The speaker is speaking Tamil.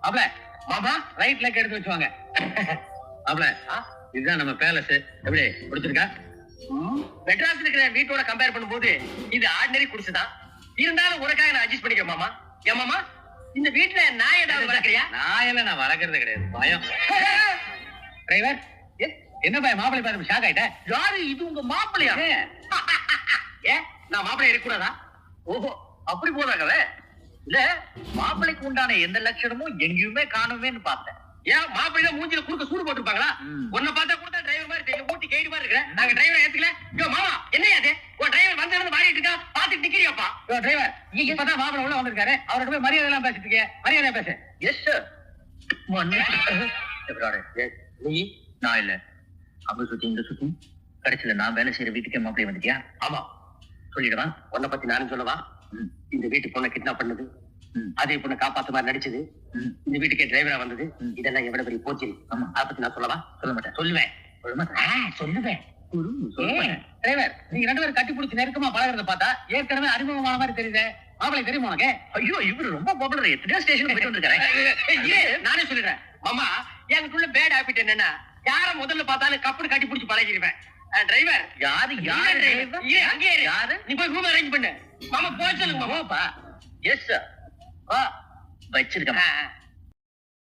அப்பல மாமா ரைட் லெக் எடுத்து வச்சுவாங்க. அப்பல இதுதான் நம்ம பேலஸ். எப்படி பிடிச்சிருக்கா? மெட்ராஸ்ல இருக்கிற வீட்டோட கம்பேர் பண்ணும்போது இது ஆர்டினரி குடிசுதான். இருந்தாலும் உனக்காக நான் அட்ஜஸ்ட் பண்ணிக்கிறேன் மாமா. ஏன் மாமா இந்த வீட்டுல நாய் ஏதாவது வளர்க்கறியா? நாயெல்லாம் நான் வளர்க்கறது கிடையாது, பயம். டிரைவர் என்ன பயம்? மாப்பிள்ளை பார்த்து ஷாக் ஆயிட்ட? யாரு இது? உங்க மாப்பிள்ளையா? ஏன் நான் மாப்பிள்ளை இருக்கக்கூடாதா? ஓஹோ அப்படி போதாகவே இல்ல. மாப்பிள்ளைக்கு உண்டான எந்த லட்சணமும் எங்கேயுமே காணுமேன்னு பார்த்தேன். ஏன் மாப்பிள்ளை மூஞ்சில குறுக்க சூடு போட்டுருப்பாங்களா? உன்னை பார்த்தா கூட டிரைவர் மாதிரி தெரியும், ஊட்டி கைடு மாதிரி இருக்கிற. நாங்க டிரைவரை ஏத்துக்கல. யோ மாமா என்னையா அது? உன் டிரைவர் வந்த மாறிட்டு இருக்கா, பாத்துட்டு நிக்கிறியாப்பா? யோ டிரைவர் இப்பதான் மாப்பிள்ளை உள்ள வந்திருக்காரு, அவரோட போய் மரியாதை எல்லாம் பேசிட்டு இருக்கேன். மரியாதை பேசு. Yes sir. நீ நான் இல்ல, அங்க சுத்தி இங்க சுத்தி கடைசியில நான் வேலை செய்யற வீட்டுக்கே மாப்பிள்ளை வந்துட்டியா? ஆமா சொல்லிடுவா. உன்னை பத்தி நானும் சொல்லவா? இந்த வீட்டு பொண்ணை கிட்னாப் பண்ணது, அதே பொண்ணை காப்பாத்த மாதிரி நடிச்சது, இந்த வீட்டுக்கே டிரைவரா வந்தது, இதெல்லாம் எவ்வளவு பெரிய போச்சு. அதை பத்தி நான் சொல்லவா? சொல்ல மாட்டேன். சொல்லுவேன். சொல்லுவேன். டிரைவர் நீங்க ரெண்டு பேரும் கட்டி பிடிச்சி நெருக்கமா பழகிறத பார்த்தா ஏற்கனவே அறிமுகமான மாதிரி தெரியுது. மாப்பிள்ளை தெரியுமா உனக்கு? ஐயோ இவரு ரொம்ப பாப்புலர், எத்தனையோ ஸ்டேஷன் போயிட்டு வந்திருக்காரு. நானே சொல்லிடுறேன் மாமா, எனக்குள்ள பேட் ஹாபிட் என்னன்னா யார முதல்ல பார்த்தாலும் கப்புனு கட்டி பிடிச்சி பழகிடுவேன். டிரைவர் யாரு யாரு? நீ போய் ரூம் அரேஞ்ச் பண்ணு. மாமா போய் சொல்லுங்க மாமாப்பா. எஸ் சார் வச்சிருக்கேன்.